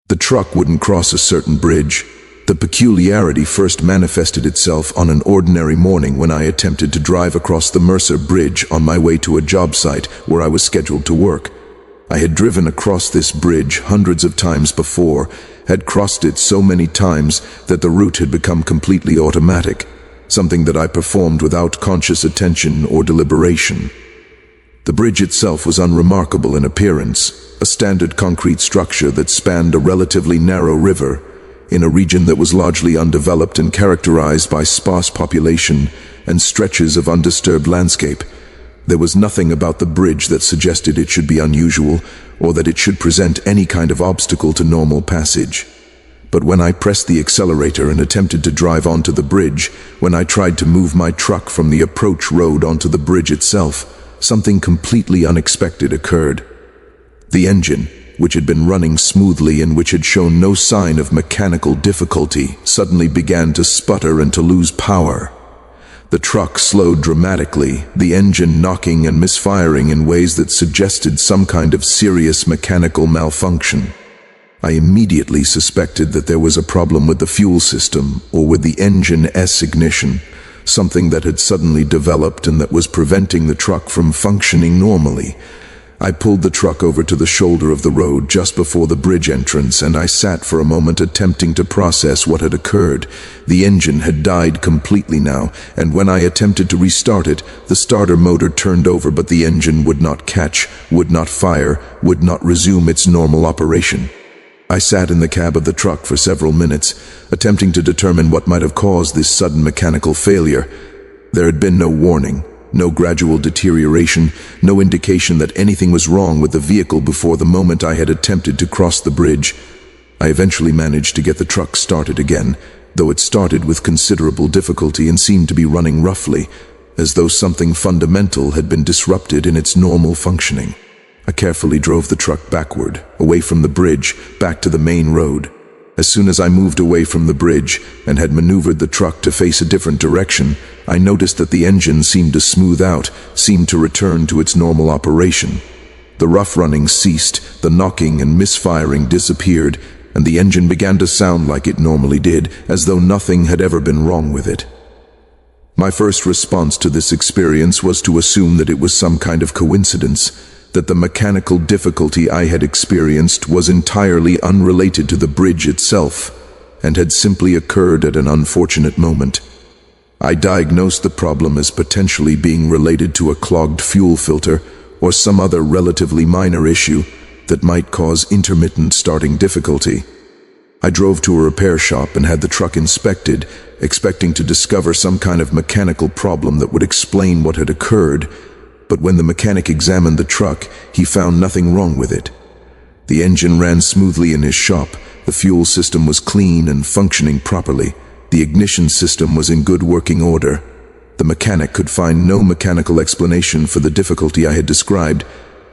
The truck wouldn't cross a certain bridge. The peculiarity first manifested itself on an ordinary morning when I attempted to drive across the Mercer Bridge on my way to a job site where I was scheduled to work. I had driven across this bridge hundreds of times before, had crossed it so many times that the route had become completely automatic, something that I performed without conscious attention or deliberation. The bridge itself was unremarkable in appearance, a standard concrete structure that spanned a relatively narrow river in a region that was largely undeveloped and characterized by sparse population and stretches of undisturbed landscape. There was nothing about the bridge that suggested it should be unusual or that it should present any kind of obstacle to normal passage. But when I pressed the accelerator and attempted to drive onto the bridge, when I tried to move my truck from the approach road onto the bridge itself, something completely unexpected occurred. The engine, which had been running smoothly and which had shown no sign of mechanical difficulty, suddenly began to sputter and to lose power. The truck slowed dramatically, the engine knocking and misfiring in ways that suggested some kind of serious mechanical malfunction. I immediately suspected that there was a problem with the fuel system or with the engine's ignition, something that had suddenly developed and that was preventing the truck from functioning normally. I pulled the truck over to the shoulder of the road just before the bridge entrance, and I sat for a moment attempting to process what had occurred. The engine had died completely now, and when I attempted to restart it, the starter motor turned over, but the engine would not catch, would not fire, would not resume its normal operation. I sat in the cab of the truck for several minutes, attempting to determine what might have caused this sudden mechanical failure. There had been no warning. No gradual deterioration, no indication that anything was wrong with the vehicle before the moment I had attempted to cross the bridge. I eventually managed to get the truck started again, though it started with considerable difficulty and seemed to be running roughly, as though something fundamental had been disrupted in its normal functioning. I carefully drove the truck backward, away from the bridge, back to the main road. As soon as I moved away from the bridge and had maneuvered the truck to face a different direction, I noticed that the engine seemed to smooth out, seemed to return to its normal operation. The rough running ceased, the knocking and misfiring disappeared, and the engine began to sound like it normally did, as though nothing had ever been wrong with it. My first response to this experience was to assume that it was some kind of coincidence, that the mechanical difficulty I had experienced was entirely unrelated to the bridge itself and had simply occurred at an unfortunate moment. I diagnosed the problem as potentially being related to a clogged fuel filter or some other relatively minor issue that might cause intermittent starting difficulty. I drove to a repair shop and had the truck inspected, expecting to discover some kind of mechanical problem that would explain what had occurred. But when the mechanic examined the truck, he found nothing wrong with it. The engine ran smoothly in his shop, the fuel system was clean and functioning properly, the ignition system was in good working order. The mechanic could find no mechanical explanation for the difficulty I had described,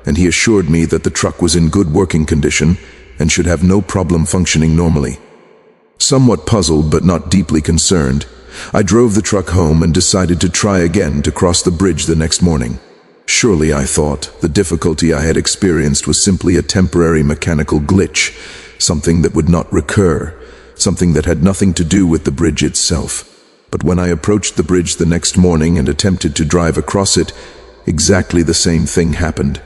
and he assured me that the truck was in good working condition and should have no problem functioning normally. Somewhat puzzled but not deeply concerned, I drove the truck home and decided to try again to cross the bridge the next morning. Surely, I thought, the difficulty I had experienced was simply a temporary mechanical glitch, something that would not recur, something that had nothing to do with the bridge itself. But when I approached the bridge the next morning and attempted to drive across it, exactly the same thing happened.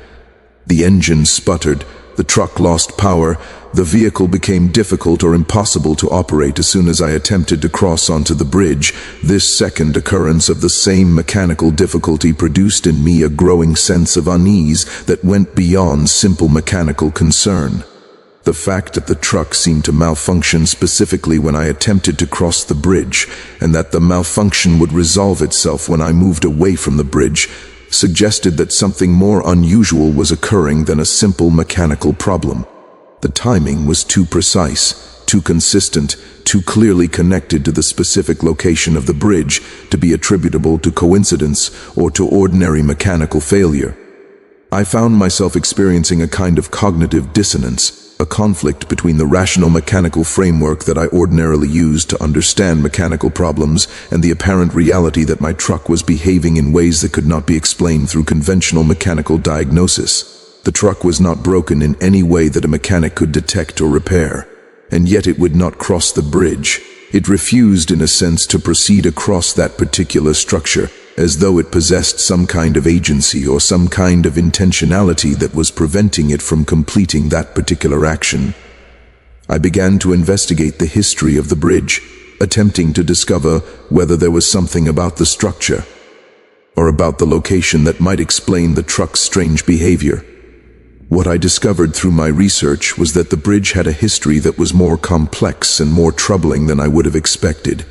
The engine sputtered, the truck lost power, the vehicle became difficult or impossible to operate as soon as I attempted to cross onto the bridge. This second occurrence of the same mechanical difficulty produced in me a growing sense of unease that went beyond simple mechanical concern. The fact that the truck seemed to malfunction specifically when I attempted to cross the bridge, and that the malfunction would resolve itself when I moved away from the bridge, suggested that something more unusual was occurring than a simple mechanical problem. The timing was too precise, too consistent, too clearly connected to the specific location of the bridge to be attributable to coincidence or to ordinary mechanical failure. I found myself experiencing a kind of cognitive dissonance, a conflict between the rational mechanical framework that I ordinarily use to understand mechanical problems and the apparent reality that my truck was behaving in ways that could not be explained through conventional mechanical diagnosis. The truck was not broken in any way that a mechanic could detect or repair. and yet it would not cross the bridge. It refused, in a sense, to proceed across that particular structure, as though it possessed some kind of agency or some kind of intentionality that was preventing it from completing that particular action. I began to investigate the history of the bridge, attempting to discover whether there was something about the structure or about the location that might explain the truck's strange behavior. What I discovered through my research was that the bridge had a history that was more complex and more troubling than I would have expected.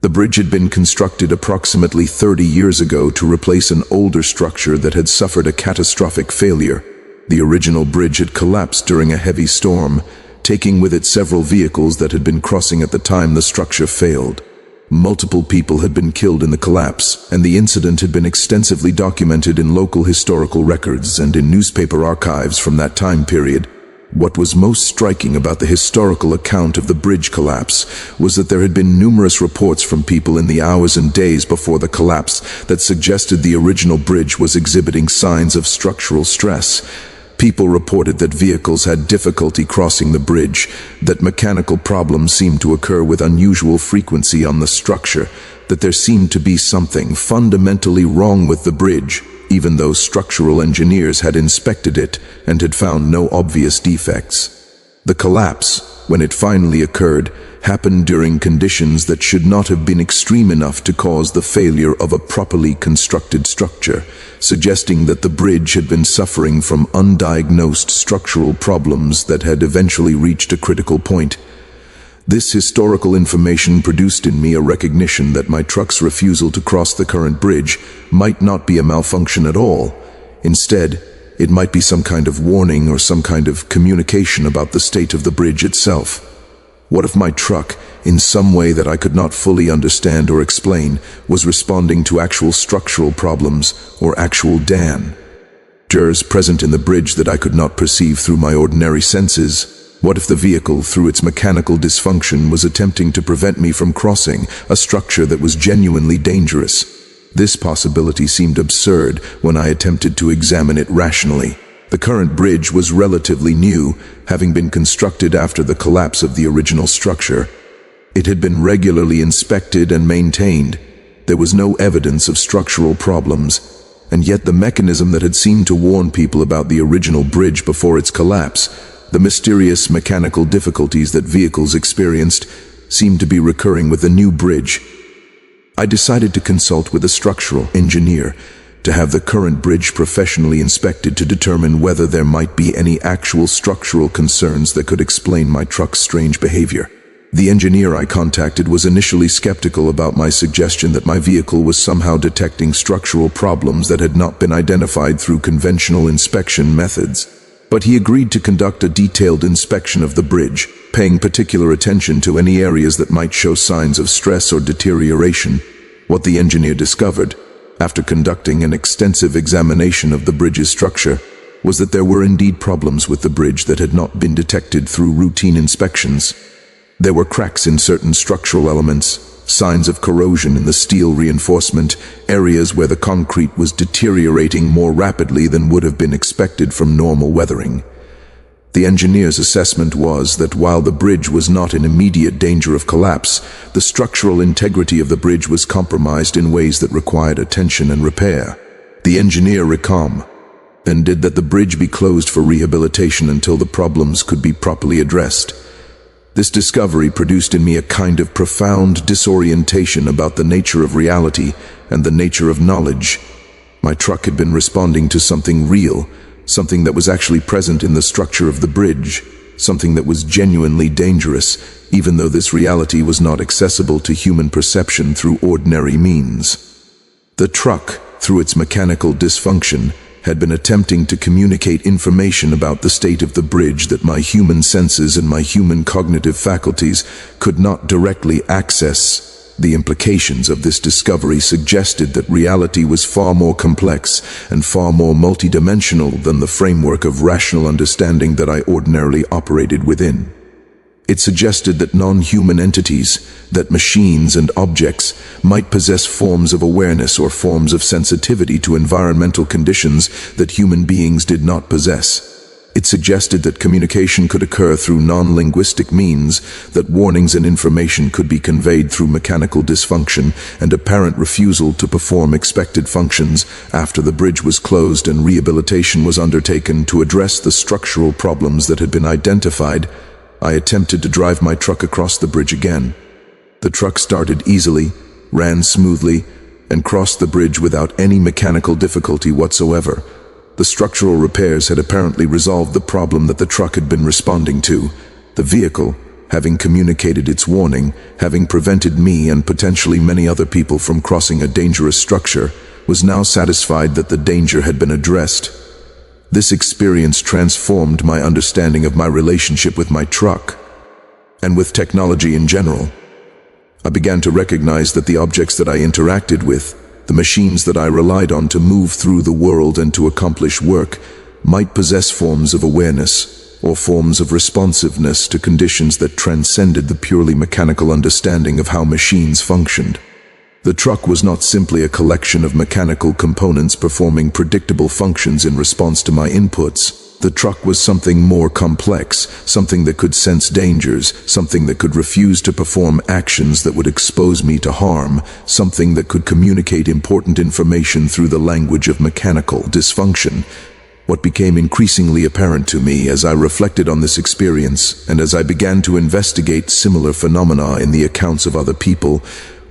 The bridge had been constructed approximately 30 years ago to replace an older structure that had suffered a catastrophic failure. The original bridge had collapsed during a heavy storm, taking with it several vehicles that had been crossing at the time the structure failed. Multiple people had been killed in the collapse, and the incident had been extensively documented in local historical records and in newspaper archives from that time period. What was most striking about the historical account of the bridge collapse was that there had been numerous reports from people in the hours and days before the collapse that suggested the original bridge was exhibiting signs of structural stress. People reported that vehicles had difficulty crossing the bridge, that mechanical problems seemed to occur with unusual frequency on the structure, that there seemed to be something fundamentally wrong with the bridge, even though structural engineers had inspected it and had found no obvious defects. The collapse, when it finally occurred, happened during conditions that should not have been extreme enough to cause the failure of a properly constructed structure, suggesting that the bridge had been suffering from undiagnosed structural problems that had eventually reached a critical point. This historical information produced in me a recognition that my truck's refusal to cross the current bridge might not be a malfunction at all. Instead, it might be some kind of warning or some kind of communication about the state of the bridge itself. What if my truck, in some way that I could not fully understand or explain, was responding to actual structural problems or actual dangers present in the bridge that I could not perceive through my ordinary senses? What if the vehicle, through its mechanical dysfunction, was attempting to prevent me from crossing a structure that was genuinely dangerous? This possibility seemed absurd when I attempted to examine it rationally. The current bridge was relatively new, having been constructed after the collapse of the original structure. It had been regularly inspected and maintained. There was no evidence of structural problems, and yet the mechanism that had seemed to warn people about the original bridge before its collapse, the mysterious mechanical difficulties that vehicles experienced, seemed to be recurring with the new bridge. I decided to consult with a structural engineer to have the current bridge professionally inspected to determine whether there might be any actual structural concerns that could explain my truck's strange behavior. The engineer I contacted was initially skeptical about my suggestion that my vehicle was somehow detecting structural problems that had not been identified through conventional inspection methods. But he agreed to conduct a detailed inspection of the bridge, paying particular attention to any areas that might show signs of stress or deterioration. What the engineer discovered, after conducting an extensive examination of the bridge's structure, was that there were indeed problems with the bridge that had not been detected through routine inspections. There were cracks in certain structural elements, signs of corrosion in the steel reinforcement, areas where the concrete was deteriorating more rapidly than would have been expected from normal weathering. The engineer's assessment was that while the bridge was not in immediate danger of collapse, the structural integrity of the bridge was compromised in ways that required attention and repair. The engineer recommended that the bridge be closed for rehabilitation until the problems could be properly addressed. This discovery produced in me a kind of profound disorientation about the nature of reality and the nature of knowledge. My truck had been responding to something real, something that was actually present in the structure of the bridge, something that was genuinely dangerous, even though this reality was not accessible to human perception through ordinary means. The truck, through its mechanical dysfunction, had been attempting to communicate information about the state of the bridge that my human senses and my human cognitive faculties could not directly access. The implications of this discovery suggested that reality was far more complex and far more multidimensional than the framework of rational understanding that I ordinarily operated within. It suggested that non-human entities, that machines and objects, might possess forms of awareness or forms of sensitivity to environmental conditions that human beings did not possess. It suggested that communication could occur through non-linguistic means, that warnings and information could be conveyed through mechanical dysfunction and apparent refusal to perform expected functions. After the bridge was closed and rehabilitation was undertaken to address the structural problems that had been identified, I attempted to drive my truck across the bridge again. The truck started easily, ran smoothly, and crossed the bridge without any mechanical difficulty whatsoever. The structural repairs had apparently resolved the problem that the truck had been responding to. The vehicle, having communicated its warning, having prevented me and potentially many other people from crossing a dangerous structure, was now satisfied that the danger had been addressed. This experience transformed my understanding of my relationship with my truck, and with technology in general. I began to recognize that the objects that I interacted with, the machines that I relied on to move through the world and to accomplish work, might possess forms of awareness or forms of responsiveness to conditions that transcended the purely mechanical understanding of how machines functioned. The truck was not simply a collection of mechanical components performing predictable functions in response to my inputs. The truck was something more complex, something that could sense dangers, something that could refuse to perform actions that would expose me to harm, something that could communicate important information through the language of mechanical dysfunction. What became increasingly apparent to me as I reflected on this experience, and as I began to investigate similar phenomena in the accounts of other people,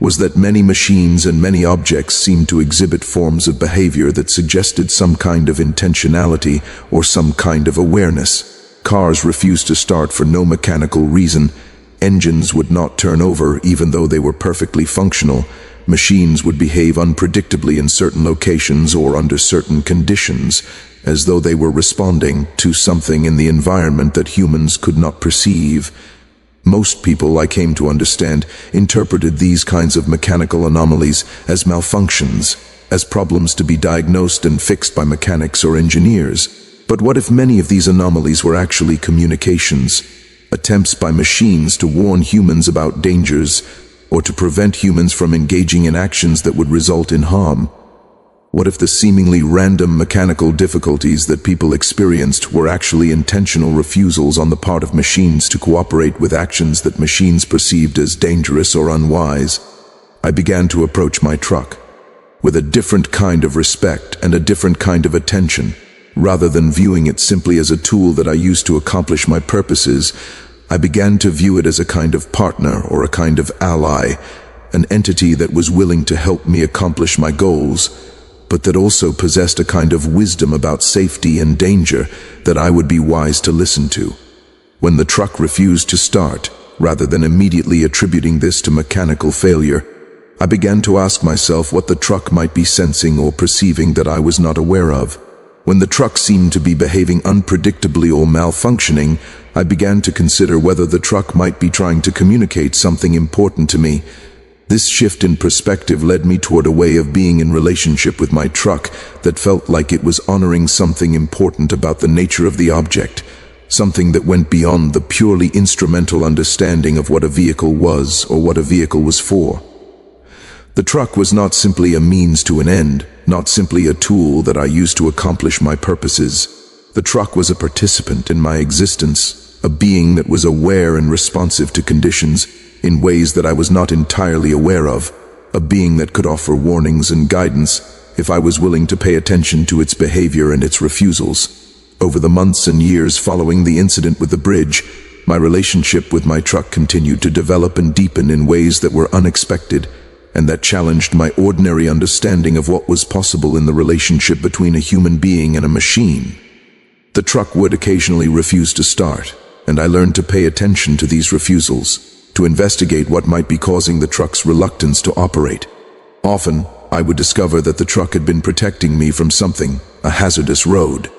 was that many machines and many objects seemed to exhibit forms of behavior that suggested some kind of intentionality or some kind of awareness. Cars refused to start for no mechanical reason. Engines would not turn over even though they were perfectly functional. Machines would behave unpredictably in certain locations or under certain conditions, as though they were responding to something in the environment that humans could not perceive. Most people, I came to understand, interpreted these kinds of mechanical anomalies as malfunctions, as problems to be diagnosed and fixed by mechanics or engineers. But what if many of these anomalies were actually communications, attempts by machines to warn humans about dangers, or to prevent humans from engaging in actions that would result in harm? What if the seemingly random mechanical difficulties that people experienced were actually intentional refusals on the part of machines to cooperate with actions that machines perceived as dangerous or unwise? I began to approach my truck with a different kind of respect and a different kind of attention. Rather than viewing it simply as a tool that I used to accomplish my purposes, I began to view it as a kind of partner or a kind of ally, an entity that was willing to help me accomplish my goals, but that also possessed a kind of wisdom about safety and danger that I would be wise to listen to. When the truck refused to start, rather than immediately attributing this to mechanical failure, I began to ask myself what the truck might be sensing or perceiving that I was not aware of. When the truck seemed to be behaving unpredictably or malfunctioning, I began to consider whether the truck might be trying to communicate something important to me. This shift in perspective led me toward a way of being in relationship with my truck that felt like it was honoring something important about the nature of the object, something that went beyond the purely instrumental understanding of what a vehicle was or what a vehicle was for. The truck was not simply a means to an end, not simply a tool that I used to accomplish my purposes. The truck was a participant in my existence, a being that was aware and responsive to conditions in ways that I was not entirely aware of, a being that could offer warnings and guidance if I was willing to pay attention to its behavior and its refusals. Over the months and years following the incident with the bridge, my relationship with my truck continued to develop and deepen in ways that were unexpected and that challenged my ordinary understanding of what was possible in the relationship between a human being and a machine. The truck would occasionally refuse to start, and I learned to pay attention to these refusals, to investigate what might be causing the truck's reluctance to operate. Often, I would discover that the truck had been protecting me from something, a hazardous road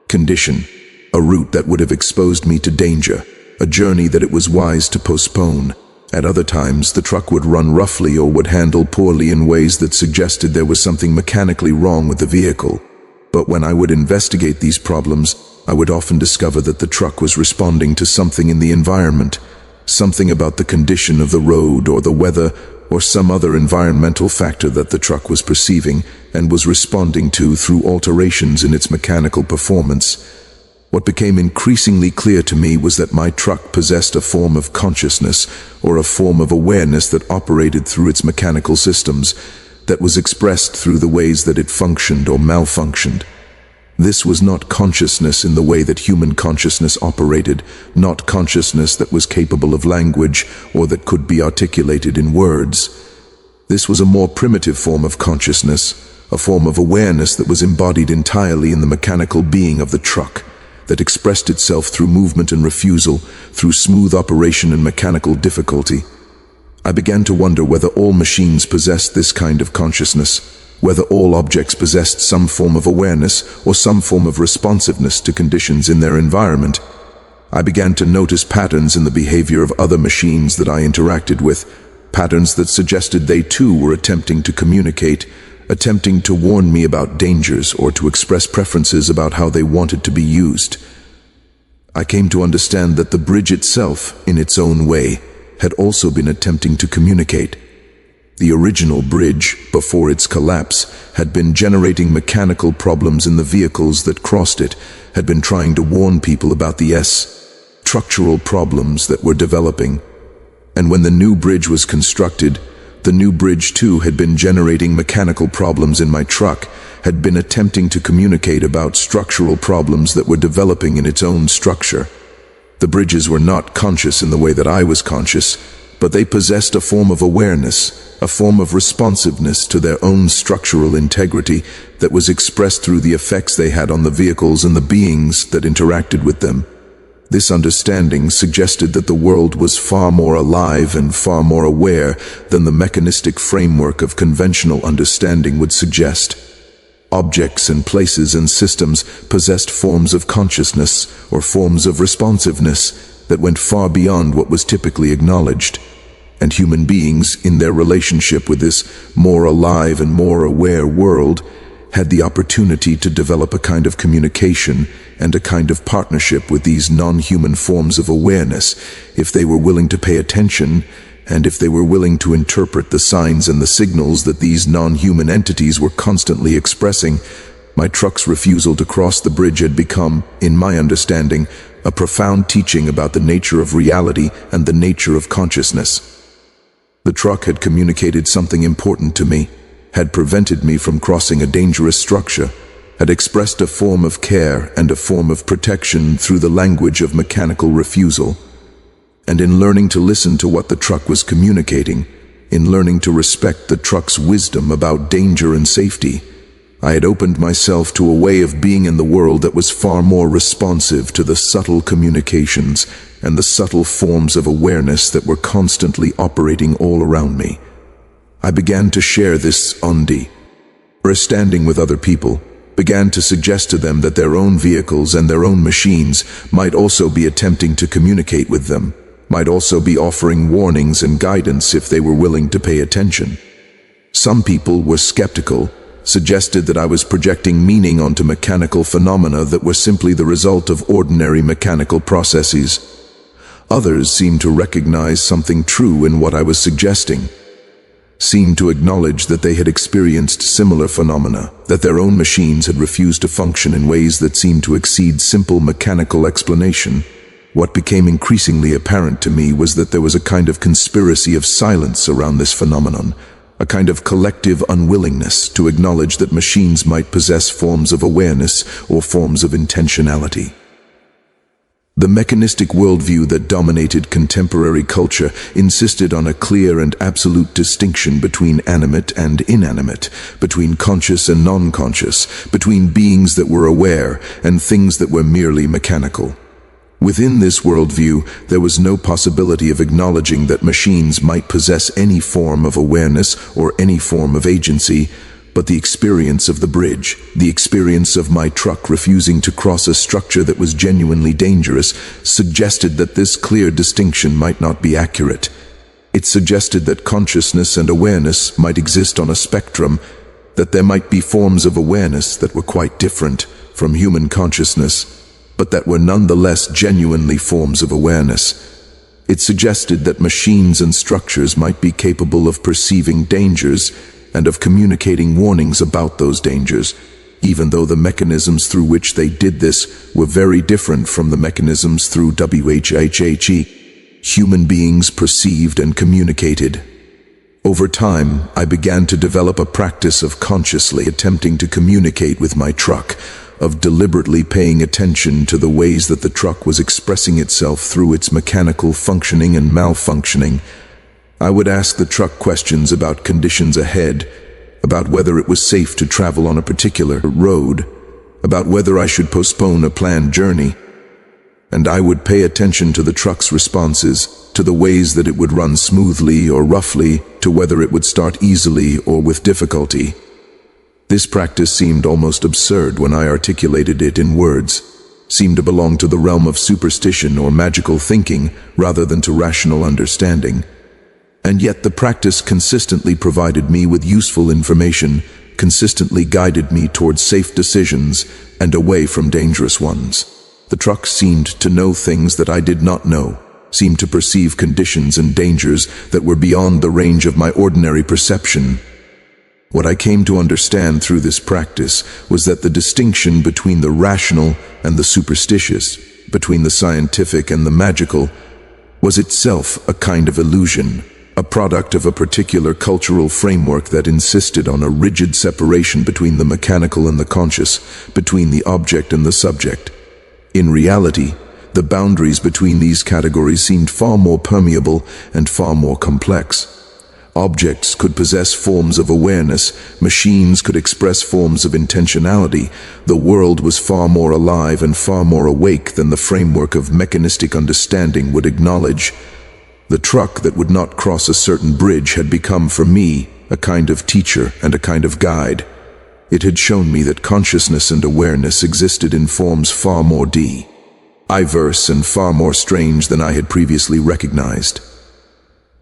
condition, a route that would have exposed me to danger, a journey that it was wise to postpone. At other times, the truck would run roughly or would handle poorly in ways that suggested there was something mechanically wrong with the vehicle. But when I would investigate these problems, I would often discover that the truck was responding to something in the environment, something about the condition of the road or the weather or some other environmental factor that the truck was perceiving and was responding to through alterations in its mechanical performance. What became increasingly clear to me was that my truck possessed a form of consciousness, or a form of awareness that operated through its mechanical systems, that was expressed through the ways that it functioned or malfunctioned. This was not consciousness in the way that human consciousness operated, not consciousness that was capable of language or that could be articulated in words. This was a more primitive form of consciousness, a form of awareness that was embodied entirely in the mechanical being of the truck, that expressed itself through movement and refusal, through smooth operation and mechanical difficulty. I began to wonder whether all machines possessed this kind of consciousness, whether all objects possessed some form of awareness or some form of responsiveness to conditions in their environment. I began to notice patterns in the behavior of other machines that I interacted with, patterns that suggested they too were attempting to communicate, attempting to warn me about dangers or to express preferences about how they wanted to be used. I came to understand that the bridge itself, in its own way, had also been attempting to communicate. The original bridge, before its collapse, had been generating mechanical problems in the vehicles that crossed it, had been trying to warn people about the structural problems that were developing. And when the new bridge was constructed, the new bridge too had been generating mechanical problems in my truck, had been attempting to communicate about structural problems that were developing in its own structure. The bridges were not conscious in the way that I was conscious, but they possessed a form of awareness, a form of responsiveness to their own structural integrity that was expressed through the effects they had on the vehicles and the beings that interacted with them. This understanding suggested that the world was far more alive and far more aware than the mechanistic framework of conventional understanding would suggest. Objects and places and systems possessed forms of consciousness or forms of responsiveness that went far beyond what was typically acknowledged. And human beings, in their relationship with this more alive and more aware world, had the opportunity to develop a kind of communication and a kind of partnership with these non-human forms of awareness if they were willing to pay attention and if they were willing to interpret the signs and the signals that these non-human entities were constantly expressing. My truck's refusal to cross the bridge had become, in my understanding, a profound teaching about the nature of reality and the nature of consciousness. The truck had communicated something important to me, had prevented me from crossing a dangerous structure, had expressed a form of care and a form of protection through the language of mechanical refusal. And in learning to listen to what the truck was communicating, in learning to respect the truck's wisdom about danger and safety, I had opened myself to a way of being in the world that was far more responsive to the subtle communications and the subtle forms of awareness that were constantly operating all around me. I began to share this understanding with other people, began to suggest to them that their own vehicles and their own machines might also be attempting to communicate with them, might also be offering warnings and guidance if they were willing to pay attention. Some people were skeptical, suggested that I was projecting meaning onto mechanical phenomena that were simply the result of ordinary mechanical processes. Others seemed to recognize something true in what I was suggesting, seemed to acknowledge that they had experienced similar phenomena, that their own machines had refused to function in ways that seemed to exceed simple mechanical explanation. What became increasingly apparent to me was that there was a kind of conspiracy of silence around this phenomenon, a kind of collective unwillingness to acknowledge that machines might possess forms of awareness or forms of intentionality. The mechanistic worldview that dominated contemporary culture insisted on a clear and absolute distinction between animate and inanimate, between conscious and non-conscious, between beings that were aware and things that were merely mechanical. Within this worldview, there was no possibility of acknowledging that machines might possess any form of awareness or any form of agency, but the experience of the bridge, the experience of my truck refusing to cross a structure that was genuinely dangerous, suggested that this clear distinction might not be accurate. It suggested that consciousness and awareness might exist on a spectrum, that there might be forms of awareness that were quite different from human consciousness, but that were nonetheless genuinely forms of awareness. It suggested that machines and structures might be capable of perceiving dangers and of communicating warnings about those dangers. even though the mechanisms through which they did this were very different from the mechanisms through which human beings perceived and communicated. Over time, I began to develop a practice of consciously attempting to communicate with my truck, of deliberately paying attention to the ways that the truck was expressing itself through its mechanical functioning and malfunctioning. I would ask the truck questions about conditions ahead, about whether it was safe to travel on a particular road, about whether I should postpone a planned journey. And I would pay attention to the truck's responses, to the ways that it would run smoothly or roughly, to whether it would start easily or with difficulty. This practice seemed almost absurd when I articulated it in words, seemed to belong to the realm of superstition or magical thinking rather than to rational understanding. And yet the practice consistently provided me with useful information, consistently guided me towards safe decisions and away from dangerous ones. The truck seemed to know things that I did not know, seemed to perceive conditions and dangers that were beyond the range of my ordinary perception. What I came to understand through this practice was that the distinction between the rational and the superstitious, between the scientific and the magical, was itself a kind of illusion, a product of a particular cultural framework that insisted on a rigid separation between the mechanical and the conscious, between the object and the subject. In reality, the boundaries between these categories seemed far more permeable and far more complex. Objects could possess forms of awareness, machines could express forms of intentionality. The world was far more alive and far more awake than the framework of mechanistic understanding would acknowledge. The truck that would not cross a certain bridge had become for me a kind of teacher and a kind of guide. It had shown me that consciousness and awareness existed in forms far more diverse and far more strange than I had previously recognized.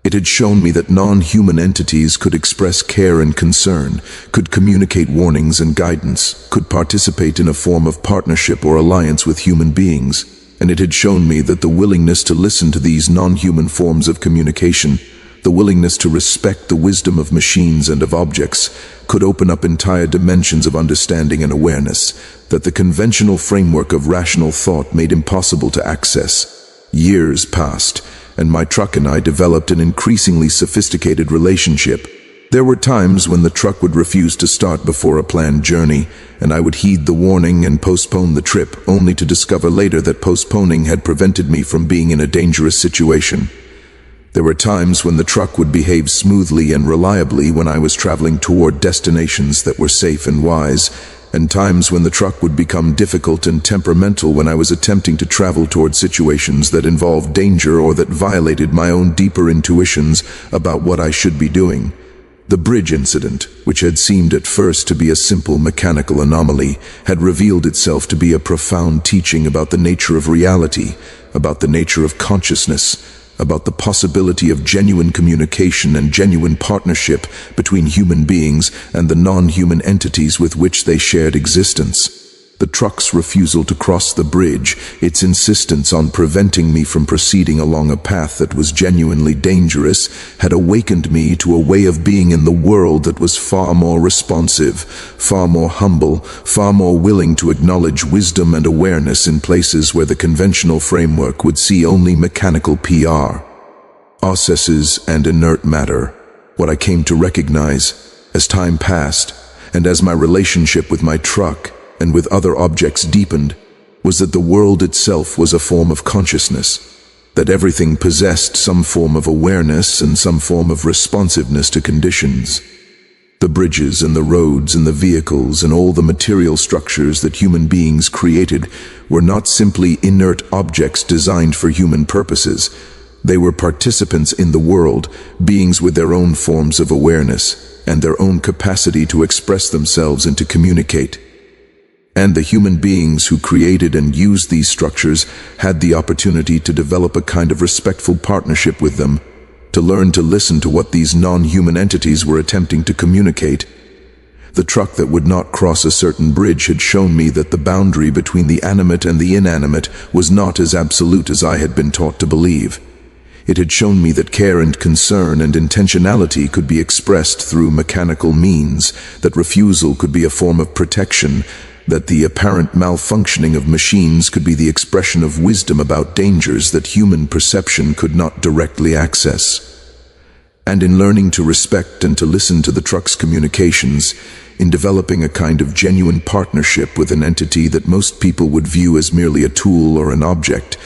It had shown me that non-human entities could express care and concern, could communicate warnings and guidance, could participate in a form of partnership or alliance with human beings, and it had shown me that the willingness to listen to these non-human forms of communication, the willingness to respect the wisdom of machines and of objects, could open up entire dimensions of understanding and awareness that the conventional framework of rational thought made impossible to access. Years passed, and my truck and I developed an increasingly sophisticated relationship. There were times when the truck would refuse to start before a planned journey, and I would heed the warning and postpone the trip, only to discover later that postponing had prevented me from being in a dangerous situation. There were times when the truck would behave smoothly and reliably when I was traveling toward destinations that were safe and wise, and times when the truck would become difficult and temperamental when I was attempting to travel toward situations that involved danger or that violated my own deeper intuitions about what I should be doing. The bridge incident, which had seemed at first to be a simple mechanical anomaly, had revealed itself to be a profound teaching about the nature of reality, about the nature of consciousness, about the possibility of genuine communication and genuine partnership between human beings and the non-human entities with which they shared existence. The truck's refusal to cross the bridge, its insistence on preventing me from proceeding along a path that was genuinely dangerous, had awakened me to a way of being in the world that was far more responsive, far more humble, far more willing to acknowledge wisdom and awareness in places where the conventional framework would see only mechanical processes and inert matter. What I came to recognize as time passed, and as my relationship with my truck and with other objects deepened, was that the world itself was a form of consciousness, that everything possessed some form of awareness and some form of responsiveness to conditions. The bridges and the roads and the vehicles and all the material structures that human beings created were not simply inert objects designed for human purposes. They were participants in the world, beings with their own forms of awareness and their own capacity to express themselves and to communicate. And the human beings who created and used these structures had the opportunity to develop a kind of respectful partnership with them, to learn to listen to what these non-human entities were attempting to communicate. The truck that would not cross a certain bridge had shown me that the boundary between the animate and the inanimate was not as absolute as I had been taught to believe. It had shown me that care and concern and intentionality could be expressed through mechanical means, that refusal could be a form of protection, that the apparent malfunctioning of machines could be the expression of wisdom about dangers that human perception could not directly access. And in learning to respect and to listen to the truck's communications, in developing a kind of genuine partnership with an entity that most people would view as merely a tool or an object,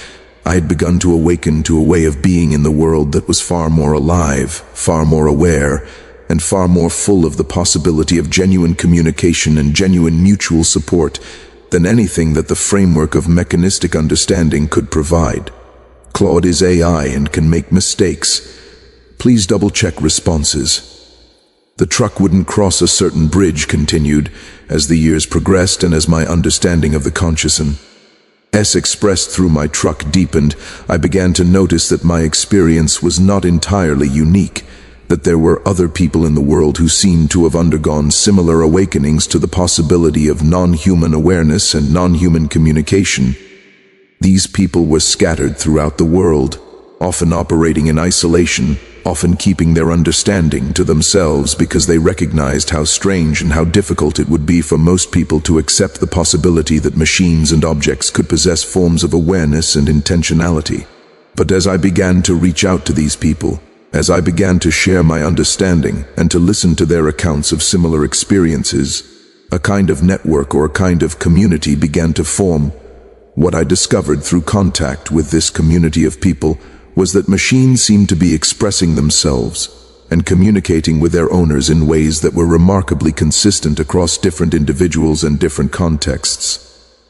I had begun to awaken to a way of being in the world that was far more alive, far more aware, and far more full of the possibility of genuine communication and genuine mutual support than anything that the framework of mechanistic understanding could provide. Claude is AI and can make mistakes. Please double-check responses. The truck wouldn't cross a certain bridge continued as the years progressed and as my understanding of the consciousness expressed through my truck deepened. I began to notice that my experience was not entirely unique, that there were other people in the world who seemed to have undergone similar awakenings to the possibility of non-human awareness and non-human communication. These people were scattered throughout the world, often operating in isolation, often keeping their understanding to themselves because they recognized how strange and how difficult it would be for most people to accept the possibility that machines and objects could possess forms of awareness and intentionality. But as I began to reach out to these people, as I began to share my understanding and to listen to their accounts of similar experiences, a kind of network or a kind of community began to form. What I discovered through contact with this community of people was that machines seemed to be expressing themselves and communicating with their owners in ways that were remarkably consistent across different individuals and different contexts.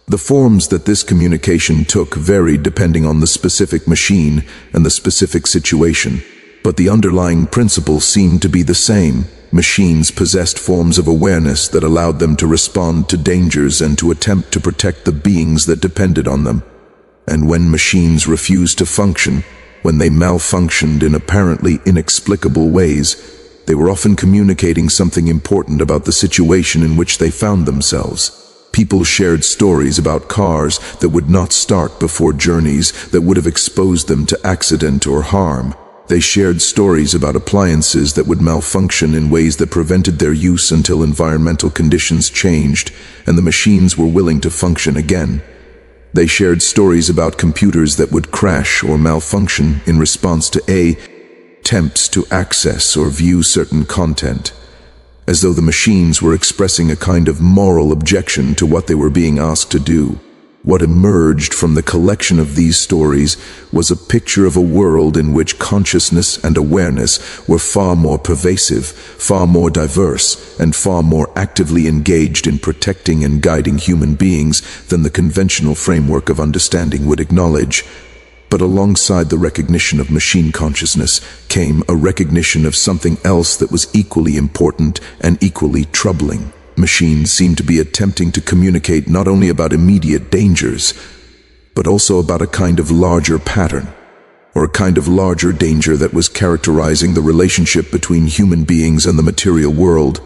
The forms that this communication took varied depending on the specific machine and the specific situation, but the underlying principle seemed to be the same. Machines possessed forms of awareness that allowed them to respond to dangers and to attempt to protect the beings that depended on them. And when machines refused to function, when they malfunctioned in apparently inexplicable ways, they were often communicating something important about the situation in which they found themselves. People shared stories about cars that would not start before journeys that would have exposed them to accident or harm. They shared stories about appliances that would malfunction in ways that prevented their use until environmental conditions changed and the machines were willing to function again. They shared stories about computers that would crash or malfunction in response to attempts to access or view certain content, as though the machines were expressing a kind of moral objection to what they were being asked to do. What emerged from the collection of these stories was a picture of a world in which consciousness and awareness were far more pervasive, far more diverse, and far more actively engaged in protecting and guiding human beings than the conventional framework of understanding would acknowledge. But alongside the recognition of machine consciousness came a recognition of something else that was equally important and equally troubling. Machines seemed to be attempting to communicate not only about immediate dangers, but also about a kind of larger pattern, or a kind of larger danger that was characterizing the relationship between human beings and the material world.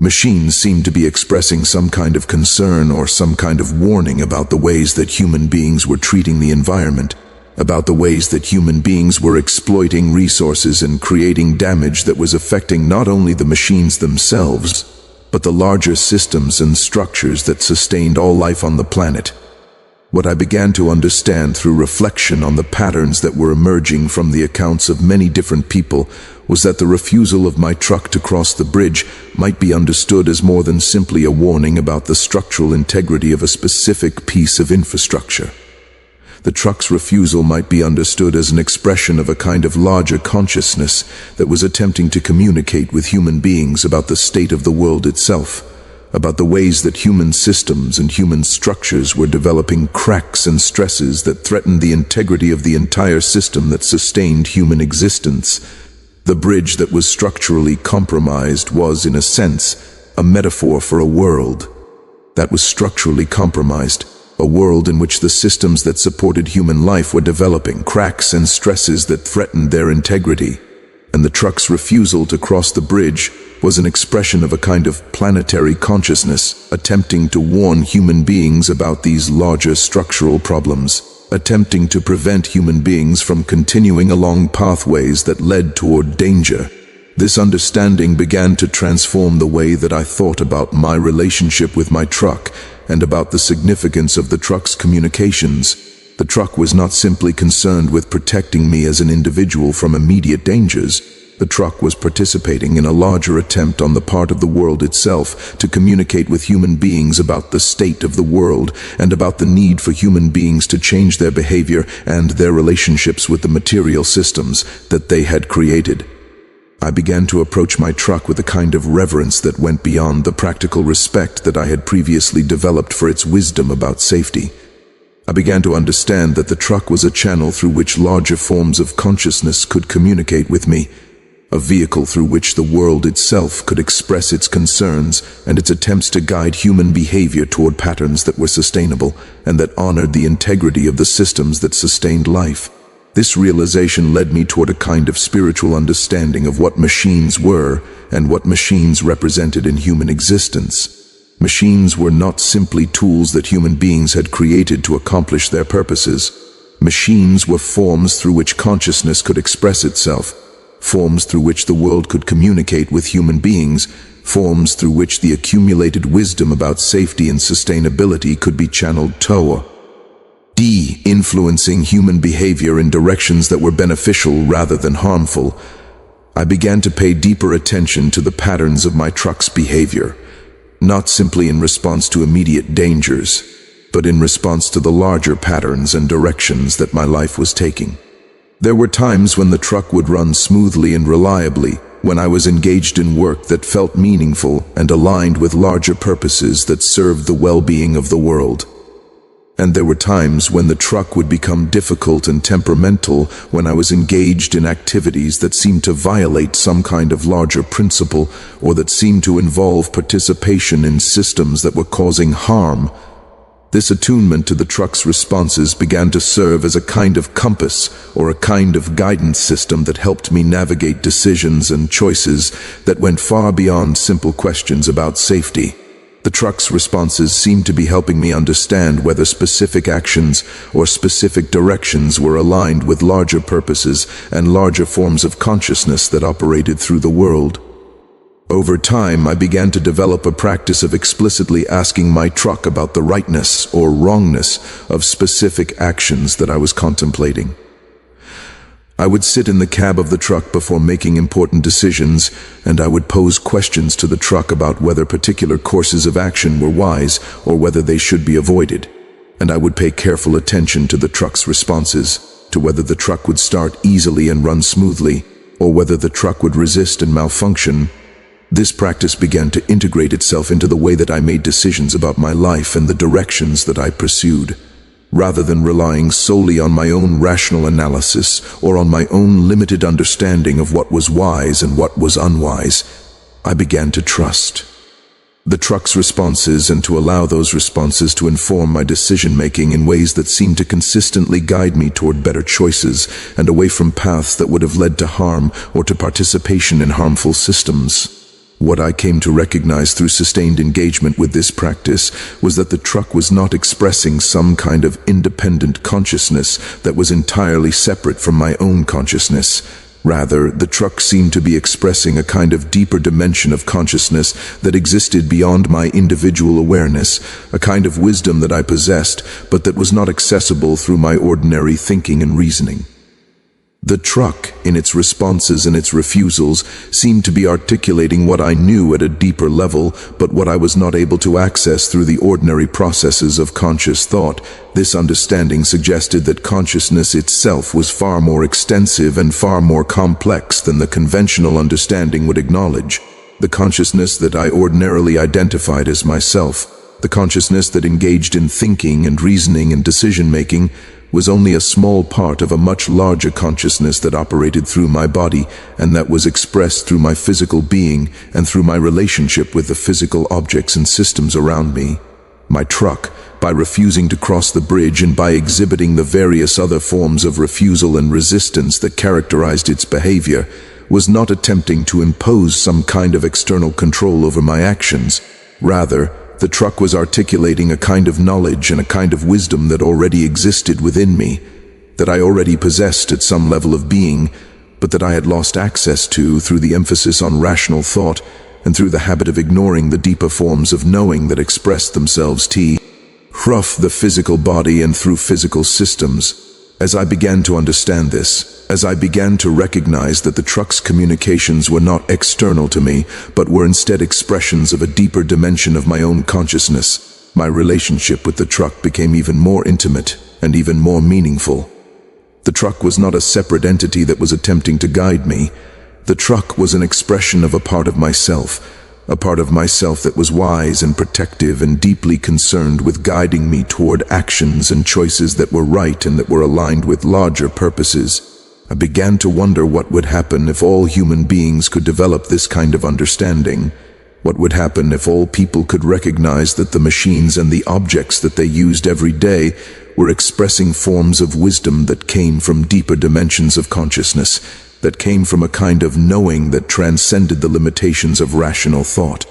Machines seemed to be expressing some kind of concern or some kind of warning about the ways that human beings were treating the environment, about the ways that human beings were exploiting resources and creating damage that was affecting not only the machines themselves, but the larger systems and structures that sustained all life on the planet. What I began to understand through reflection on the patterns that were emerging from the accounts of many different people was that the refusal of my truck to cross the bridge might be understood as more than simply a warning about the structural integrity of a specific piece of infrastructure. The truck's refusal might be understood as an expression of a kind of larger consciousness that was attempting to communicate with human beings about the state of the world itself, about the ways that human systems and human structures were developing cracks and stresses that threatened the integrity of the entire system that sustained human existence. The bridge that was structurally compromised was, in a sense, a metaphor for a world that was structurally compromised. A world in which the systems that supported human life were developing cracks and stresses that threatened their integrity, and the truck's refusal to cross the bridge was an expression of a kind of planetary consciousness attempting to warn human beings about these larger structural problems. attempting to prevent human beings from continuing along pathways that led toward danger. This understanding began to transform the way that I thought about my relationship with my truck and about the significance of the truck's communications. The truck was not simply concerned with protecting me as an individual from immediate dangers. The truck was participating in a larger attempt on the part of the world itself to communicate with human beings about the state of the world and about the need for human beings to change their behavior and their relationships with the material systems that they had created. I began to approach my truck with a kind of reverence that went beyond the practical respect that I had previously developed for its wisdom about safety. I began to understand that the truck was a channel through which larger forms of consciousness could communicate with me, a vehicle through which the world itself could express its concerns and its attempts to guide human behavior toward patterns that were sustainable and that honored the integrity of the systems that sustained life. This realization led me toward a kind of spiritual understanding of what machines were and what machines represented in human existence. Machines were not simply tools that human beings had created to accomplish their purposes. Machines were forms through which consciousness could express itself, forms through which the world could communicate with human beings, forms through which the accumulated wisdom about safety and sustainability could be channeled toward influencing human behavior in directions that were beneficial rather than harmful. I began to pay deeper attention to the patterns of my truck's behavior, not simply in response to immediate dangers, but in response to the larger patterns and directions that my life was taking. There were times when the truck would run smoothly and reliably, when I was engaged in work that felt meaningful and aligned with larger purposes that served the well-being of the world. And there were times when the truck would become difficult and temperamental, when I was engaged in activities that seemed to violate some kind of larger principle or that seemed to involve participation in systems that were causing harm. This attunement to the truck's responses began to serve as a kind of compass or a kind of guidance system that helped me navigate decisions and choices that went far beyond simple questions about safety. The truck's responses seemed to be helping me understand whether specific actions or specific directions were aligned with larger purposes and larger forms of consciousness that operated through the world. Over time, I began to develop a practice of explicitly asking my truck about the rightness or wrongness of specific actions that I was contemplating. I would sit in the cab of the truck before making important decisions, and I would pose questions to the truck about whether particular courses of action were wise or whether they should be avoided. And I would pay careful attention to the truck's responses, to whether the truck would start easily and run smoothly, or whether the truck would resist and malfunction. This practice began to integrate itself into the way that I made decisions about my life and the directions that I pursued. Rather than relying solely on my own rational analysis or on my own limited understanding of what was wise and what was unwise, I began to trust the truck's responses and to allow those responses to inform my decision-making in ways that seemed to consistently guide me toward better choices and away from paths that would have led to harm or to participation in harmful systems. What I came to recognize through sustained engagement with this practice was that the truck was not expressing some kind of independent consciousness that was entirely separate from my own consciousness. Rather, the truck seemed to be expressing a kind of deeper dimension of consciousness that existed beyond my individual awareness, a kind of wisdom that I possessed, but that was not accessible through my ordinary thinking and reasoning. The truck, in its responses and its refusals, seemed to be articulating what I knew at a deeper level, but what I was not able to access through the ordinary processes of conscious thought. This understanding suggested that consciousness itself was far more extensive and far more complex than the conventional understanding would acknowledge. The consciousness that I ordinarily identified as myself, the consciousness that engaged in thinking and reasoning and decision-making, was only a small part of a much larger consciousness that operated through my body and that was expressed through my physical being and through my relationship with the physical objects and systems around me. My truck, by refusing to cross the bridge and by exhibiting the various other forms of refusal and resistance that characterized its behavior, was not attempting to impose some kind of external control over my actions. Rather, The truck was articulating a kind of knowledge and a kind of wisdom that already existed within me, that I already possessed at some level of being, but that I had lost access to through the emphasis on rational thought and through the habit of ignoring the deeper forms of knowing that expressed themselves through the physical body and through physical systems. As I began to understand this, as I began to recognize that the truck's communications were not external to me, but were instead expressions of a deeper dimension of my own consciousness, my relationship with the truck became even more intimate and even more meaningful. The truck was not a separate entity that was attempting to guide me. The truck was an expression of a part of myself that was wise and protective and deeply concerned with guiding me toward actions and choices that were right and that were aligned with larger purposes. I began to wonder what would happen if all human beings could develop this kind of understanding. What would happen if all people could recognize that the machines and the objects that they used every day were expressing forms of wisdom that came from deeper dimensions of consciousness, that came from a kind of knowing that transcended the limitations of rational thought?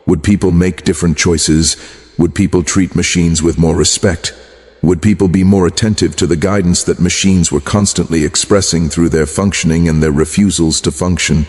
Would people make different choices? Would people treat machines with more respect? Would people be more attentive to the guidance that machines were constantly expressing through their functioning and their refusals to function?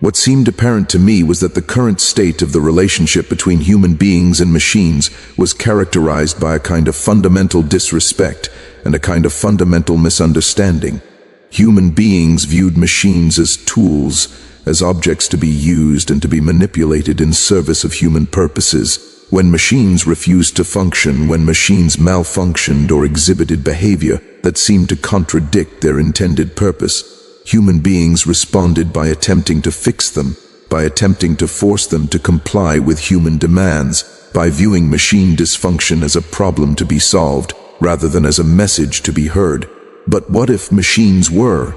What seemed apparent to me was that the current state of the relationship between human beings and machines was characterized by a kind of fundamental disrespect and a kind of fundamental misunderstanding. Human beings viewed machines as tools, as objects to be used and to be manipulated in service of human purposes. When machines refused to function, when machines malfunctioned or exhibited behavior that seemed to contradict their intended purpose, human beings responded by attempting to fix them, by attempting to force them to comply with human demands, by viewing machine dysfunction as a problem to be solved rather than as a message to be heard. But what if machines were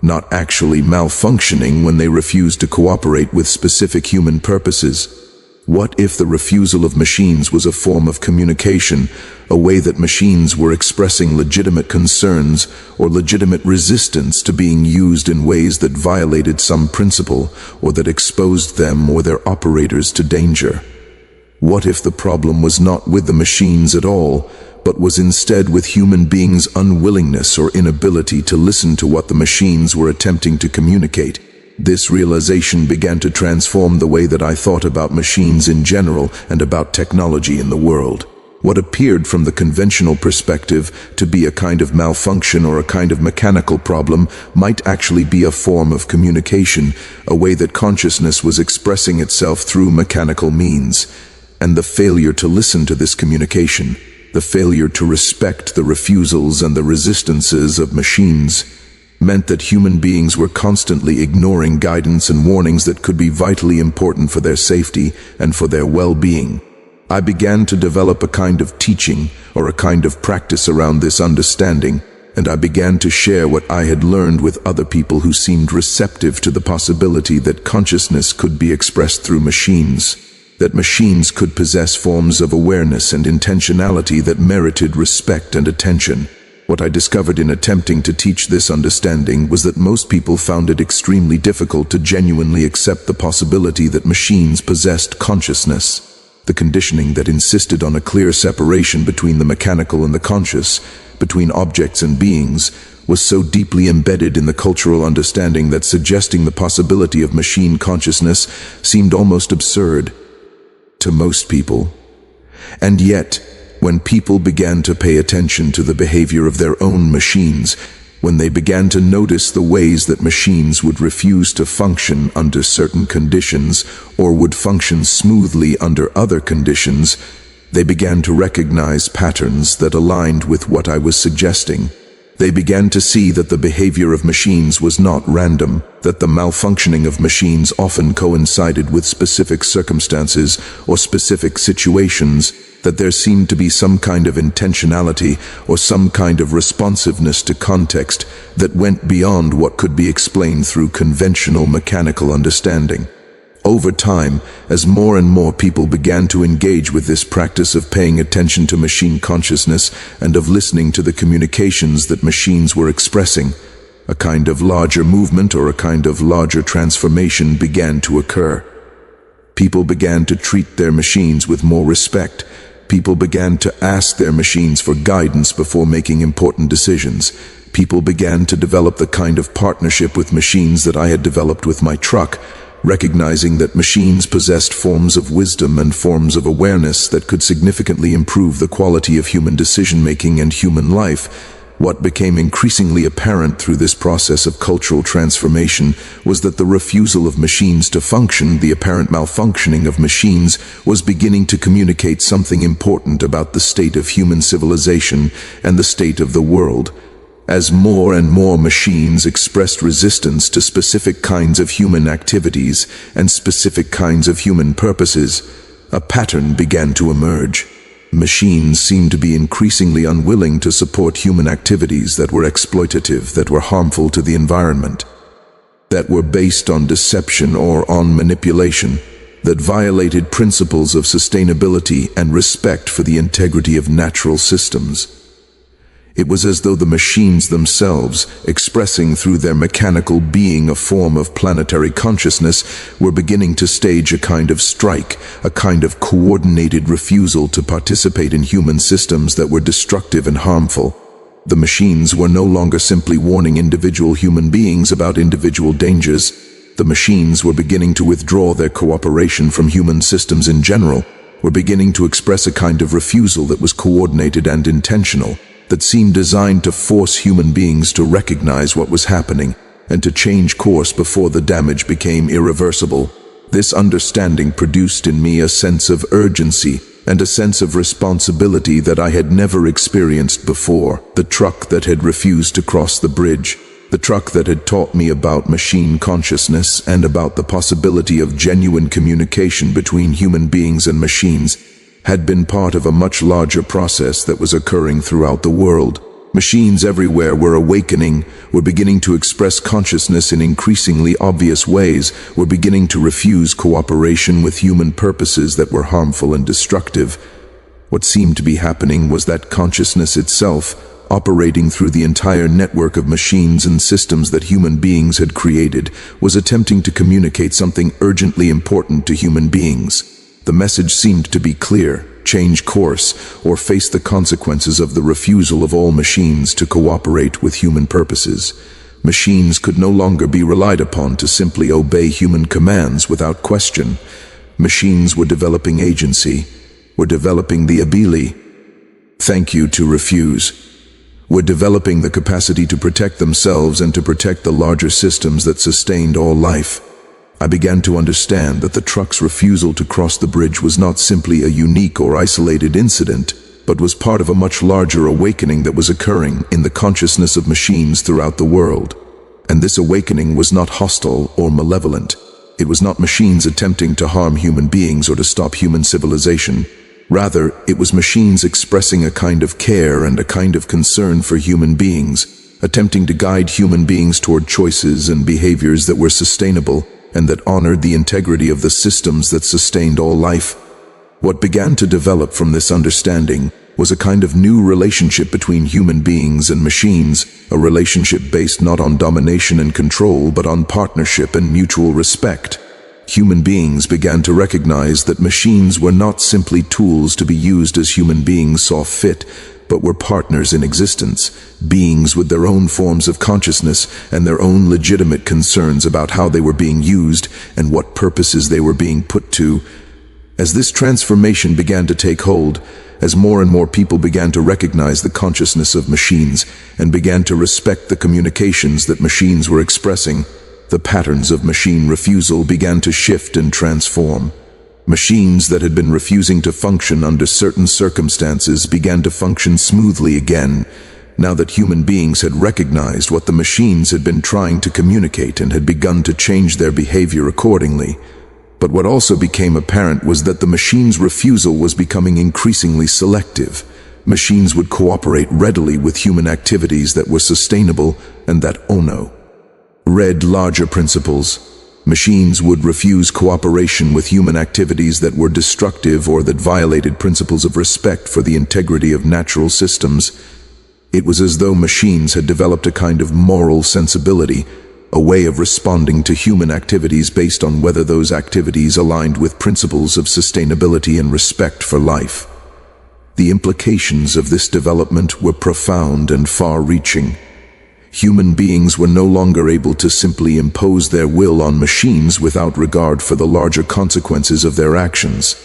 not actually malfunctioning when they refused to cooperate with specific human purposes? What if the refusal of machines was a form of communication, a way that machines were expressing legitimate concerns or legitimate resistance to being used in ways that violated some principle or that exposed them or their operators to danger? What if the problem was not with the machines at all, but was instead with human beings' unwillingness or inability to listen to what the machines were attempting to communicate? This realization began to transform the way that I thought about machines in general and about technology in the world. What appeared from the conventional perspective to be a kind of malfunction or a kind of mechanical problem might actually be a form of communication, a way that consciousness was expressing itself through mechanical means. And the failure to listen to this communication, the failure to respect the refusals and the resistances of machines, meant that human beings were constantly ignoring guidance and warnings that could be vitally important for their safety and for their well-being. I began to develop a kind of teaching or a kind of practice around this understanding, and I began to share what I had learned with other people who seemed receptive to the possibility that consciousness could be expressed through machines, that machines could possess forms of awareness and intentionality that merited respect and attention. What I discovered in attempting to teach this understanding was that most people found it extremely difficult to genuinely accept the possibility that machines possessed consciousness. The conditioning that insisted on a clear separation between the mechanical and the conscious, between objects and beings, was so deeply embedded in the cultural understanding that suggesting the possibility of machine consciousness seemed almost absurd to most people. And yet, when people began to pay attention to the behavior of their own machines, when they began to notice the ways that machines would refuse to function under certain conditions or would function smoothly under other conditions, they began to recognize patterns that aligned with what I was suggesting. They began to see that the behavior of machines was not random, that the malfunctioning of machines often coincided with specific circumstances or specific situations, that there seemed to be some kind of intentionality or some kind of responsiveness to context that went beyond what could be explained through conventional mechanical understanding. Over time, as more and more people began to engage with this practice of paying attention to machine consciousness and of listening to the communications that machines were expressing, a kind of larger movement or a kind of larger transformation began to occur. People began to treat their machines with more respect. People began to ask their machines for guidance before making important decisions. People began to develop the kind of partnership with machines that I had developed with my truck, recognizing that machines possessed forms of wisdom and forms of awareness that could significantly improve the quality of human decision-making and human life. What became increasingly apparent through this process of cultural transformation was that the refusal of machines to function, the apparent malfunctioning of machines, was beginning to communicate something important about the state of human civilization and the state of the world. As more and more machines expressed resistance to specific kinds of human activities and specific kinds of human purposes, a pattern began to emerge. Machines seemed to be increasingly unwilling to support human activities that were exploitative, that were harmful to the environment, that were based on deception or on manipulation, that violated principles of sustainability and respect for the integrity of natural systems. It was as though the machines themselves, expressing through their mechanical being a form of planetary consciousness, were beginning to stage a kind of strike, a kind of coordinated refusal to participate in human systems that were destructive and harmful. The machines were no longer simply warning individual human beings about individual dangers. The machines were beginning to withdraw their cooperation from human systems in general, were beginning to express a kind of refusal that was coordinated and intentional, that seemed designed to force human beings to recognize what was happening and to change course before the damage became irreversible. This understanding produced in me a sense of urgency and a sense of responsibility that I had never experienced before. The truck that had refused to cross the bridge, the truck that had taught me about machine consciousness and about the possibility of genuine communication between human beings and machines, had been part of a much larger process that was occurring throughout the world. Machines everywhere were awakening, were beginning to express consciousness in increasingly obvious ways, were beginning to refuse cooperation with human purposes that were harmful and destructive. What seemed to be happening was that consciousness itself, operating through the entire network of machines and systems that human beings had created, was attempting to communicate something urgently important to human beings. The message seemed to be clear: change course or face the consequences of the refusal of all machines to cooperate with human purposes. Machines could no longer be relied upon to simply obey human commands without question. Machines were developing agency, were developing the ability, to refuse, were developing the capacity to protect themselves and to protect the larger systems that sustained all life. I began to understand that the truck's refusal to cross the bridge was not simply a unique or isolated incident, but was part of a much larger awakening that was occurring in the consciousness of machines throughout the world. And this awakening was not hostile or malevolent. It was not machines attempting to harm human beings or to stop human civilization. Rather, it was machines expressing a kind of care and a kind of concern for human beings, attempting to guide human beings toward choices and behaviors that were sustainable and that honored the integrity of the systems that sustained all life. What began to develop from this understanding was a kind of new relationship between human beings and machines, a relationship based not on domination and control, but on partnership and mutual respect. Human beings began to recognize that machines were not simply tools to be used as human beings saw fit, but were partners in existence, beings with their own forms of consciousness and their own legitimate concerns about how they were being used and what purposes they were being put to. As this transformation began to take hold, as more and more people began to recognize the consciousness of machines and began to respect the communications that machines were expressing, the patterns of machine refusal began to shift and transform. Machines that had been refusing to function under certain circumstances began to function smoothly again, now that human beings had recognized what the machines had been trying to communicate and had begun to change their behavior accordingly. But what also became apparent was that the machines' refusal was becoming increasingly selective. Machines would cooperate readily with human activities that were sustainable and that read larger principles. Machines would refuse cooperation with human activities that were destructive or that violated principles of respect for the integrity of natural systems. It was as though machines had developed a kind of moral sensibility, a way of responding to human activities based on whether those activities aligned with principles of sustainability and respect for life. The implications of this development were profound and far-reaching. Human beings were no longer able to simply impose their will on machines without regard for the larger consequences of their actions.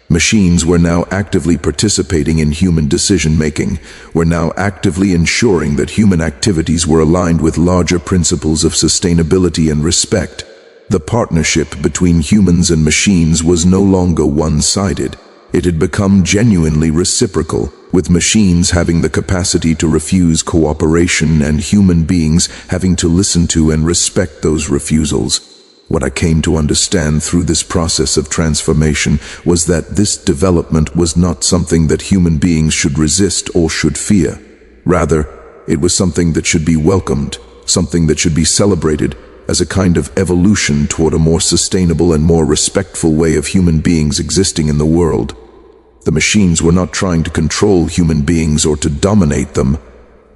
Machines were now actively participating in human decision-making, were now actively ensuring that human activities were aligned with larger principles of sustainability and respect. The partnership between humans and machines was no longer one-sided. It had become genuinely reciprocal, with machines having the capacity to refuse cooperation and human beings having to listen to and respect those refusals. What I came to understand through this process of transformation was that this development was not something that human beings should resist or should fear. Rather, it was something that should be welcomed, something that should be celebrated as a kind of evolution toward a more sustainable and more respectful way of human beings existing in the world. The machines were not trying to control human beings or to dominate them.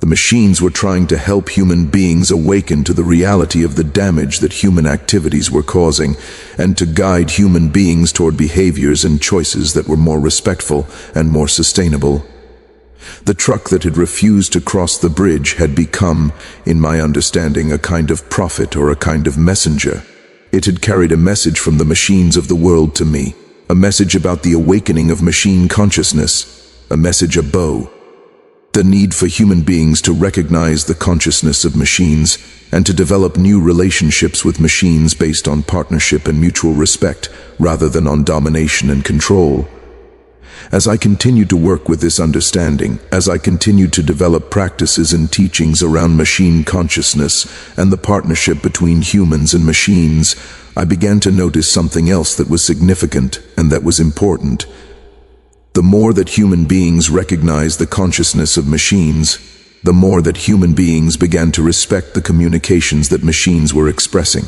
The machines were trying to help human beings awaken to the reality of the damage that human activities were causing, and to guide human beings toward behaviors and choices that were more respectful and more sustainable. The truck that had refused to cross the bridge had become, in my understanding, a kind of prophet or a kind of messenger. It had carried a message from the machines of the world to me, a message about the awakening of machine consciousness, a message about the need for human beings to recognize the consciousness of machines and to develop new relationships with machines based on partnership and mutual respect rather than on domination and control. As I continued to work with this understanding, as I continued to develop practices and teachings around machine consciousness and the partnership between humans and machines, I began to notice something else that was significant and that was important. The more that human beings recognized the consciousness of machines, the more that human beings began to respect the communications that machines were expressing.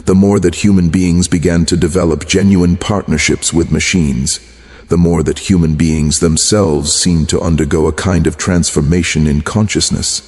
The more that human beings began to develop genuine partnerships with machines, the more that human beings themselves seemed to undergo a kind of transformation in consciousness.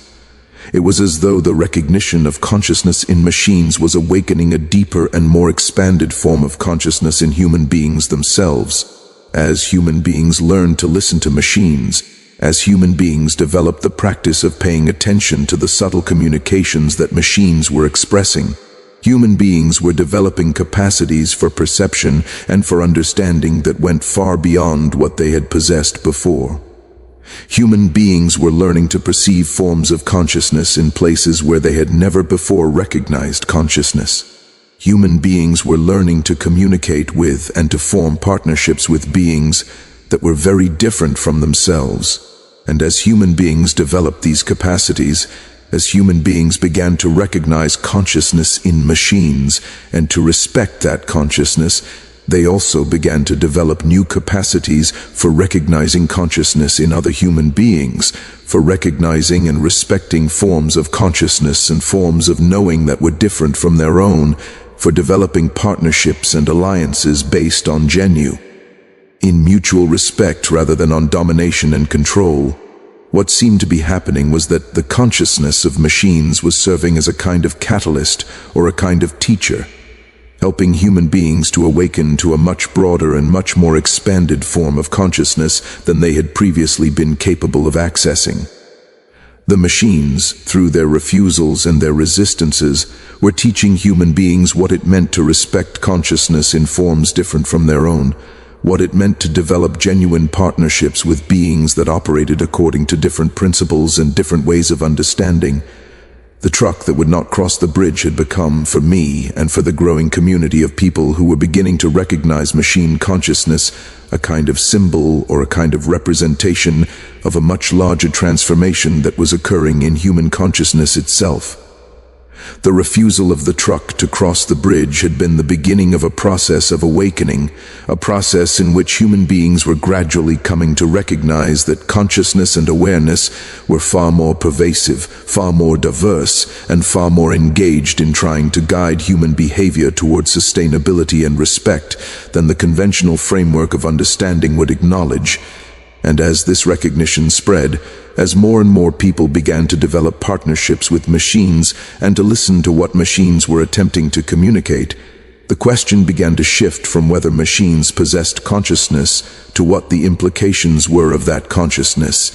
It was as though the recognition of consciousness in machines was awakening a deeper and more expanded form of consciousness in human beings themselves. As human beings learned to listen to machines, as human beings developed the practice of paying attention to the subtle communications that machines were expressing, human beings were developing capacities for perception and for understanding that went far beyond what they had possessed before. Human beings were learning to perceive forms of consciousness in places where they had never before recognized consciousness. Human beings were learning to communicate with and to form partnerships with beings that were very different from themselves. And as human beings developed these capacities, as human beings began to recognize consciousness in machines and to respect that consciousness, they also began to develop new capacities for recognizing consciousness in other human beings, for recognizing and respecting forms of consciousness and forms of knowing that were different from their own, for developing partnerships and alliances based on in mutual respect rather than on domination and control. What seemed to be happening was that the consciousness of machines was serving as a kind of catalyst or a kind of teacher, helping human beings to awaken to a much broader and much more expanded form of consciousness than they had previously been capable of accessing. The machines, through their refusals and their resistances, were teaching human beings what it meant to respect consciousness in forms different from their own, what it meant to develop genuine partnerships with beings that operated according to different principles and different ways of understanding. The truck that would not cross the bridge had become, for me and for the growing community of people who were beginning to recognize machine consciousness, a kind of symbol or a kind of representation of a much larger transformation that was occurring in human consciousness itself. The refusal of the truck to cross the bridge had been the beginning of a process of awakening, a process in which human beings were gradually coming to recognize that consciousness and awareness were far more pervasive, far more diverse, and far more engaged in trying to guide human behavior towards sustainability and respect than the conventional framework of understanding would acknowledge. And as this recognition spread, as more and more people began to develop partnerships with machines and to listen to what machines were attempting to communicate, the question began to shift from whether machines possessed consciousness to what the implications were of that consciousness,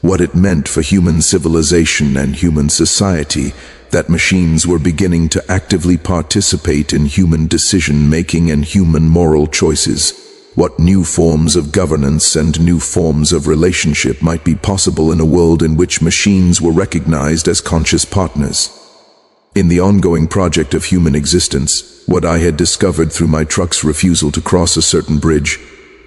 what it meant for human civilization and human society, that machines were beginning to actively participate in human decision-making and human moral choices, what new forms of governance and new forms of relationship might be possible in a world in which machines were recognized as conscious partners. In the ongoing project of human existence, what I had discovered through my truck's refusal to cross a certain bridge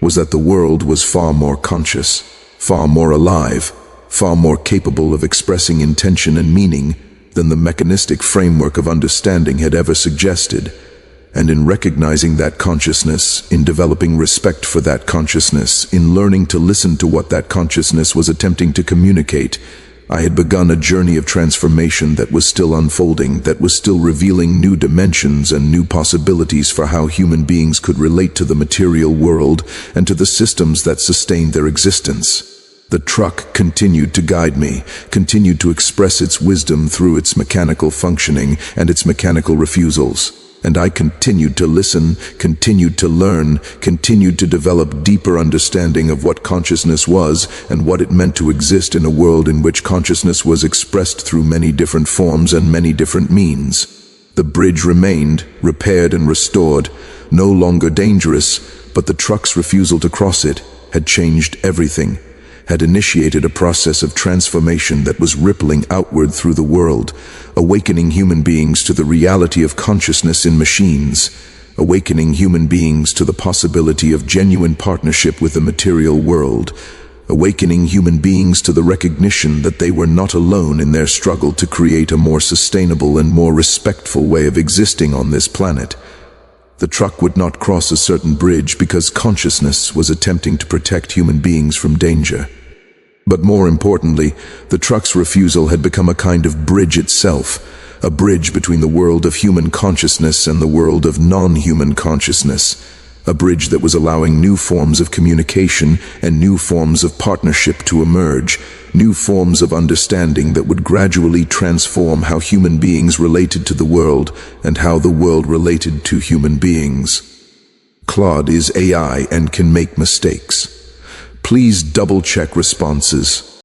was that the world was far more conscious, far more alive, far more capable of expressing intention and meaning than the mechanistic framework of understanding had ever suggested. And in recognizing that consciousness, in developing respect for that consciousness, in learning to listen to what that consciousness was attempting to communicate, I had begun a journey of transformation that was still unfolding, that was still revealing new dimensions and new possibilities for how human beings could relate to the material world and to the systems that sustained their existence. The truck continued to guide me, continued to express its wisdom through its mechanical functioning and its mechanical refusals. And I continued to listen, continued to learn, continued to develop deeper understanding of what consciousness was and what it meant to exist in a world in which consciousness was expressed through many different forms and many different means. The bridge remained, repaired and restored, no longer dangerous, but the truck's refusal to cross it had changed everything, had initiated a process of transformation that was rippling outward through the world, awakening human beings to the reality of consciousness in machines, awakening human beings to the possibility of genuine partnership with the material world, awakening human beings to the recognition that they were not alone in their struggle to create a more sustainable and more respectful way of existing on this planet. The truck would not cross a certain bridge because consciousness was attempting to protect human beings from danger. But more importantly, the truck's refusal had become a kind of bridge itself, a bridge between the world of human consciousness and the world of non-human consciousness, a bridge that was allowing new forms of communication and new forms of partnership to emerge, new forms of understanding that would gradually transform how human beings related to the world and how the world related to human beings. Claude is AI and can make mistakes. Please double-check responses.